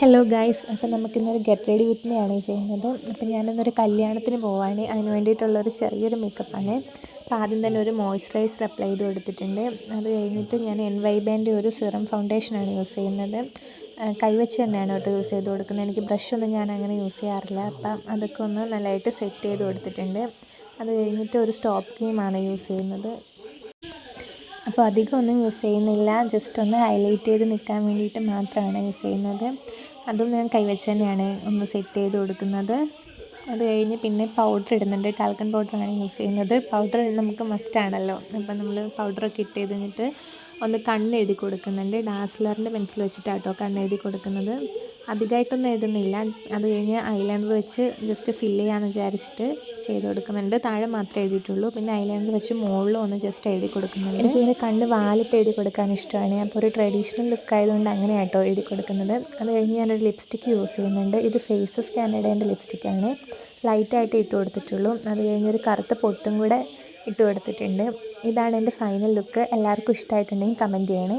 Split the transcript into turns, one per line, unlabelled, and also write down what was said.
Hello guys, അപ്പോൾ നമുക്കിന്നൊരു get ready with me ആണ് ചെയ്യുന്നത്. അപ്പോൾ ഞാനിന്നൊരു കല്യാണത്തിന് പോവാണ്. അതിന് വേണ്ടിയിട്ടുള്ളൊരു ചെറിയൊരു മേക്കപ്പാണ്. അപ്പോൾ ആദ്യം തന്നെ ഒരു മോയ്സ്ചറൈസർ അപ്ലൈ ചെയ്ത് കൊടുത്തിട്ടുണ്ട്. അത് കഴിഞ്ഞിട്ട് ഞാൻ എൻവൈബേൻ്റെ ഒരു സിറം ഫൗണ്ടേഷനാണ് യൂസ് ചെയ്യുന്നത്. കൈവച്ച് തന്നെയാണ് കേട്ടോ യൂസ് ചെയ്ത് കൊടുക്കുന്നത്. എനിക്ക് ബ്രഷൊന്നും ഞാൻ അങ്ങനെ യൂസ് ചെയ്യാറില്ല. അപ്പം അതൊക്കെ ഒന്ന് നല്ലതായിട്ട് സെറ്റ് ചെയ്ത് കൊടുത്തിട്ടുണ്ട്. അത് കഴിഞ്ഞിട്ട് ഒരു സ്റ്റോപ്പ് ക്രീമാണ് യൂസ് ചെയ്യുന്നത്. അപ്പോൾ അധികമൊന്നും യൂസ് ചെയ്യുന്നില്ല, ജസ്റ്റ് ഒന്ന് ഹൈലൈറ്റ് ചെയ്ത് നിൽക്കാൻ വേണ്ടിയിട്ട് മാത്രമാണ് യൂസ് ചെയ്യുന്നത്. അതും ഞാൻ കൈവച്ച് തന്നെയാണ് ഒന്ന് സെറ്റ് ചെയ്ത് കൊടുക്കുന്നത്. അത് കഴിഞ്ഞ് പിന്നെ പൗഡർ ഇടുന്നുണ്ട്. ടാൽക്കൺ പൗഡറാണ് യൂസ് ചെയ്യുന്നത്. പൗഡർ നമുക്ക് മസ്റ്റാണല്ലോ. അപ്പം നമ്മൾ പൗഡറൊക്കെ ഇട്ട് കഴിഞ്ഞിട്ട് ഒന്ന് കണ്ണെഴുതി കൊടുക്കുന്നുണ്ട്. ഡാസ്ലറിൻ്റെ പെൻസിൽ വെച്ചിട്ടാണ് കേട്ടോ കണ്ണെഴുതി കൊടുക്കുന്നത്. അധികമായിട്ടൊന്നും എഴുതുന്നില്ല. അത് കഴിഞ്ഞ് ഐലൈനർ വെച്ച് ജസ്റ്റ് ഫില്ല് ചെയ്യാമെന്ന് വിചാരിച്ചിട്ട് ചെയ്ത് കൊടുക്കുന്നുണ്ട്. താഴെ മാത്രമേ എഴുതിയിട്ടുള്ളൂ. പിന്നെ ഐലൈനർ വെച്ച് മുകളിലും ഒന്ന് ജസ്റ്റ് എഴുതി കൊടുക്കുന്നുണ്ട്. എനിക്കിങ്ങനെ കണ്ണ് വാലിട്ട് എഴുതി കൊടുക്കാൻ ഇഷ്ടമാണ്. അപ്പോൾ ഒരു ട്രഡീഷണൽ ലുക്ക് ആയതുകൊണ്ട് അങ്ങനെ കേട്ടോ എഴുതി കൊടുക്കുന്നത്. അത് കഴിഞ്ഞ് ഞാനൊരു ലിപ്സ്റ്റിക്ക് യൂസ് ചെയ്യുന്നുണ്ട്. ഇത് ഫേസസ് കാനഡേൻ്റെ ലിപ്സ്റ്റിക്കാണ്. ലൈറ്റായിട്ട് ഇട്ട് കൊടുത്തിട്ടുള്ളൂ. അത് കഴിഞ്ഞൊരു കറുത്ത പൊട്ടും കൂടെ ഇട്ട് കൊടുത്തിട്ടുണ്ട്. ഇതാണ് എൻ്റെ ഫൈനൽ ലുക്ക്. എല്ലാവർക്കും ഇഷ്ടമായിട്ടുണ്ടെങ്കിൽ കമൻറ്റ് ചെയ്യണേ.